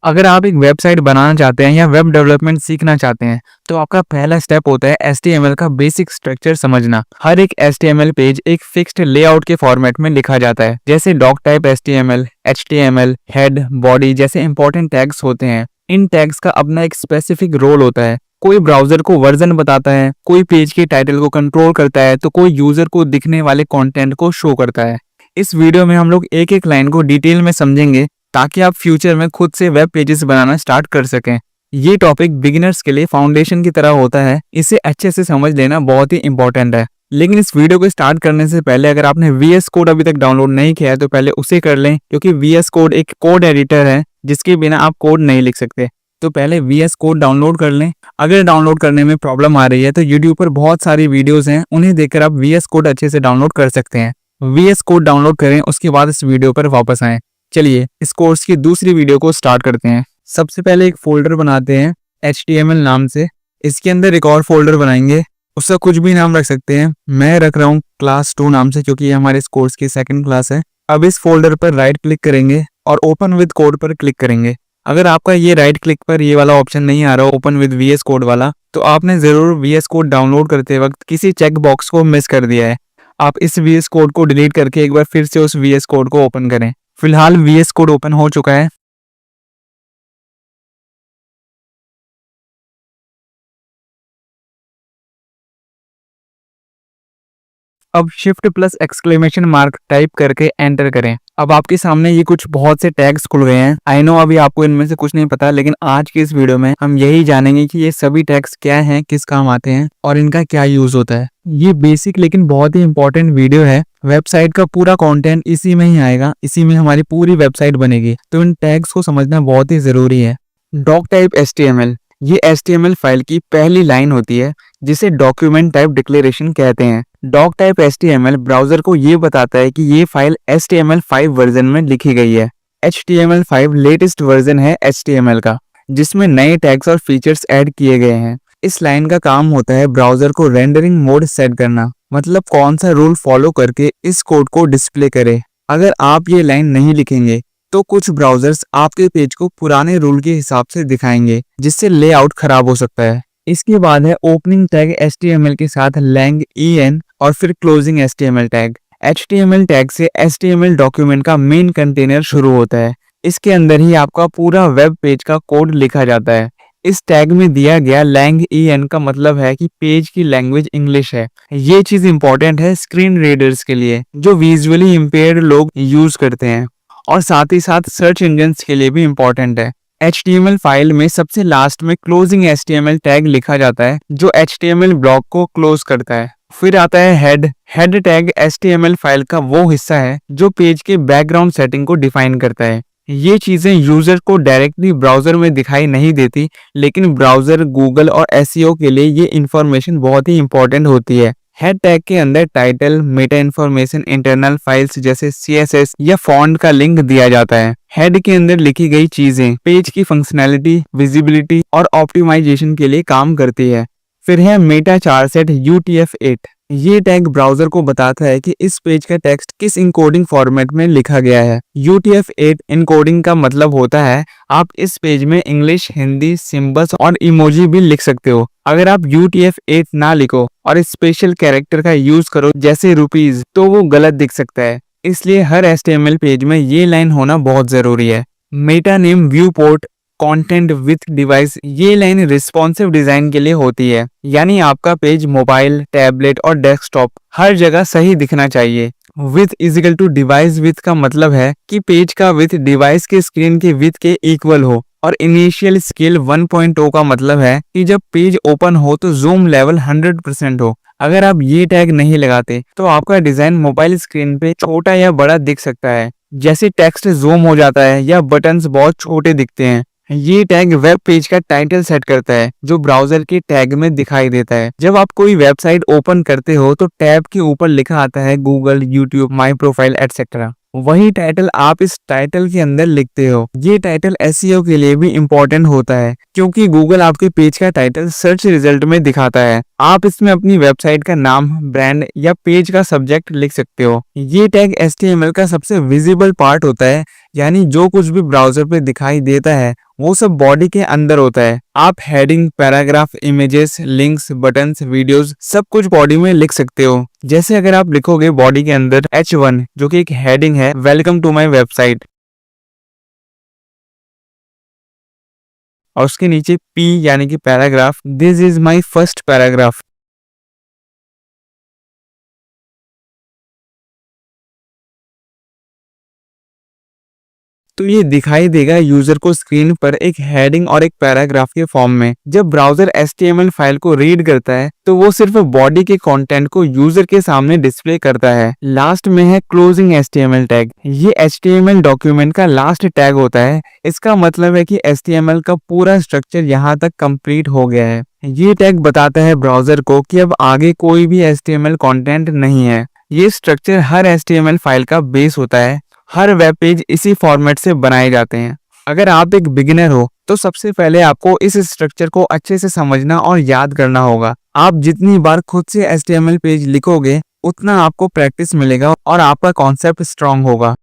अगर आप एक वेबसाइट बनाना चाहते हैं या वेब डेवलपमेंट सीखना चाहते हैं तो आपका पहला स्टेप होता है HTML का बेसिक स्ट्रक्चर समझना। हर एक HTML पेज एक फिक्स्ड लेआउट के फॉर्मेट में लिखा जाता है, जैसे doc type HTML, HTML, head, body जैसे इंपॉर्टेंट टैग्स होते हैं। इन टैग्स का अपना एक स्पेसिफिक रोल होता है। कोई ब्राउजर को वर्जन बताता है, कोई पेज के टाइटल को कंट्रोल करता है, तो कोई यूजर को दिखने वाले कंटेंट को शो करता है। इस वीडियो में हम लोग एक एक लाइन को डिटेल में समझेंगे ताकि आप फ्यूचर में खुद से वेब पेजेस बनाना स्टार्ट कर सकें। ये टॉपिक बिगिनर्स के लिए फाउंडेशन की तरह होता है, इसे अच्छे से समझ लेना बहुत ही इंपॉर्टेंट है। लेकिन इस वीडियो को स्टार्ट करने से पहले अगर आपने VS कोड अभी तक डाउनलोड नहीं किया है तो पहले उसे कर लें, क्योंकि VS कोड एक कोड एडिटर है जिसके बिना आप कोड नहीं लिख सकते। तो पहले VS कोड डाउनलोड कर लें। अगर डाउनलोड करने में प्रॉब्लम आ रही है तो यूट्यूब पर बहुत सारी वीडियोज हैं, उन्हें देखकर आप VS कोड अच्छे से डाउनलोड कर सकते हैं। VS कोड डाउनलोड करें, उसके बाद इस वीडियो पर वापस आएं। चलिए इस कोर्स की दूसरी वीडियो को स्टार्ट करते हैं। सबसे पहले एक फोल्डर बनाते हैं HTML नाम से। इसके अंदर एक और फोल्डर बनाएंगे, उसका कुछ भी नाम रख सकते हैं। मैं रख रहा हूँ क्लास 2 नाम से, क्योंकि ये हमारे इस कोर्स की सेकंड क्लास है। अब इस फोल्डर पर राइट क्लिक करेंगे और ओपन विद कोड पर क्लिक करेंगे। अगर आपका ये राइट क्लिक पर ये वाला ऑप्शन नहीं आ रहा ओपन विद VS कोड वाला, तो आपने जरूर VS कोड डाउनलोड करते वक्त किसी चेक बॉक्स को मिस कर दिया है। आप इस VS कोड को डिलीट करके एक बार फिर से उस VS कोड को ओपन करें। फिलहाल VS कोड ओपन हो चुका है। अब shift plus exclamation mark type करके एंटर करें। अब आपके सामने ये कुछ बहुत से टैग्स खुल गए हैं। आई नो अभी आपको इनमें से कुछ नहीं पता, लेकिन आज की इस वीडियो में हम यही जानेंगे कि ये सभी टैग्स क्या हैं, किस काम आते हैं और इनका क्या यूज होता है। ये बेसिक लेकिन बहुत ही इंपॉर्टेंट वीडियो है। वेबसाइट का पूरा कंटेंट इसी में ही आएगा, इसी में हमारी पूरी वेबसाइट बनेगी, तो इन टैग्स को समझना बहुत ही जरूरी है। डॉक टाइप HTML, ये HTML फाइल की पहली लाइन होती है जिसे डॉक्यूमेंट टाइप डिक्लेरेशन कहते हैं। डॉक टाइप HTML ब्राउजर को ये बताता है कि ये फाइल HTML5 वर्जन में लिखी गई है। HTML5 लेटेस्ट वर्जन है HTML का, जिसमें नए टैग्स और फीचर्स ऐड किए गए हैं। इस लाइन का काम होता है ब्राउजर को रेंडरिंग मोड सेट करना, मतलब कौन सा रूल फॉलो करके इस कोड को डिस्प्ले करे। अगर आप ये लाइन नहीं लिखेंगे तो कुछ ब्राउजर्स आपके पेज को पुराने रूल के हिसाब से दिखाएंगे, जिससे लेआउट खराब हो सकता है। इसके बाद है ओपनिंग टैग HTML के साथ lang en और फिर closing HTML tag. HTML tag से HTML डॉक्यूमेंट का मेन कंटेनर शुरू होता है। इसके अंदर ही आपका पूरा वेब पेज का कोड लिखा जाता है। इस टैग में दिया गया lang en का मतलब है कि पेज की लैंग्वेज इंग्लिश है। ये चीज इंपॉर्टेंट है स्क्रीन रीडर्स के लिए, जो विजुअली इम्पेयर्ड लोग यूज करते हैं, और साथ ही साथ सर्च इंजन्स के लिए भी इम्पोर्टेंट है। HTML फाइल में सबसे लास्ट में क्लोजिंग HTML टैग लिखा जाता है, जो HTML ब्लॉक को क्लोज करता है। फिर आता है हेड टैग HTML फाइल का वो हिस्सा है जो पेज के बैकग्राउंड सेटिंग को डिफाइन करता है। ये चीजें यूजर को डायरेक्टली ब्राउजर में दिखाई नहीं देती, लेकिन ब्राउजर, गूगल और SEO के लिए ये इंफॉर्मेशन बहुत ही इंपॉर्टेंट होती है। हेड टैग के अंदर title, Meta information, internal files जैसे CSS या फॉन्ट का लिंक दिया जाता है। हेड के अंदर लिखी गई चीजें पेज की फंक्शनैलिटी, विजिबिलिटी और ऑप्टिमाइजेशन के लिए काम करती है। फिर है मेटा चारसेट UTF-8। ये टैग ब्राउजर को बताता है कि इस पेज का टेक्स्ट किस इनकोडिंग फॉर्मेट में लिखा गया है। UTF-8 इनकोडिंग का मतलब होता है आप इस पेज में इंग्लिश, हिंदी, सिंबल्स और इमोजी भी लिख सकते हो। अगर आप UTF-8 ना लिखो और स्पेशल कैरेक्टर का यूज करो जैसे रुपीज, तो वो गलत दिख सकता है। इसलिए हर HTML पेज में ये लाइन होना बहुत जरूरी है। Meta name viewport content width device, ये लाइन रिस्पॉन्सिव डिजाइन के लिए होती है, यानी आपका पेज मोबाइल, टैबलेट और डेस्कटॉप हर जगह सही दिखना चाहिए। Width equal to device width का मतलब है कि पेज का विथ डिवाइस के स्क्रीन के विथ के इक्वल हो, और इनिशियल स्केल 1.0 का मतलब है कि जब पेज ओपन हो तो जूम लेवल 100% हो। अगर आप ये टैग नहीं लगाते तो आपका डिजाइन मोबाइल स्क्रीन पे छोटा या बड़ा दिख सकता है, जैसे टेक्स्ट जूम हो जाता है या बटन्स बहुत छोटे दिखते हैं। ये टैग वेब पेज का टाइटल सेट करता है, जो ब्राउजर के टैग में दिखाई देता है। जब आप कोई वेबसाइट ओपन करते हो तो टैब के ऊपर लिखा आता है Google, YouTube, my profile etcetera. वही टाइटल आप इस टाइटल के अंदर लिखते हो। ये टाइटल SEO के लिए भी इम्पोर्टेंट होता है, क्योंकि गूगल आपके पेज का टाइटल सर्च रिजल्ट में दिखाता है। आप इसमें अपनी वेबसाइट का नाम, ब्रांड या पेज का सब्जेक्ट लिख सकते हो। ये टैग HTML का सबसे विजिबल पार्ट होता है, यानी जो कुछ भी ब्राउजर पे दिखाई देता है वो सब बॉडी के अंदर होता है। आप heading, paragraph, images, links, buttons, videos सब कुछ बॉडी में लिख सकते हो। जैसे अगर आप लिखोगे बॉडी के अंदर H1 जो कि एक हेडिंग है, वेलकम टू माय वेबसाइट, और उसके नीचे P यानी कि paragraph, this is my first paragraph. तो ये दिखाई देगा यूजर को स्क्रीन पर एक हेडिंग और एक पैराग्राफ के फॉर्म में। जब ब्राउजर HTML फाइल को रीड करता है तो वो सिर्फ बॉडी के कंटेंट को यूजर के सामने डिस्प्ले करता है। लास्ट में है क्लोजिंग HTML टैग। ये HTML डॉक्यूमेंट का लास्ट टैग होता है। इसका मतलब है कि HTML का पूरा स्ट्रक्चर यहाँ तक कंप्लीट हो गया है। ये टैग बताता है ब्राउजर को कि अब आगे कोई भी HTML कंटेंट नहीं है। ये स्ट्रक्चर हर HTML फाइल का बेस होता है। हर वेब पेज इसी फॉर्मेट से बनाए जाते हैं। अगर आप एक बिगिनर हो तो सबसे पहले आपको इस स्ट्रक्चर को अच्छे से समझना और याद करना होगा। आप जितनी बार खुद से HTML पेज लिखोगे उतना आपको प्रैक्टिस मिलेगा और आपका कॉन्सेप्ट स्ट्रांग होगा।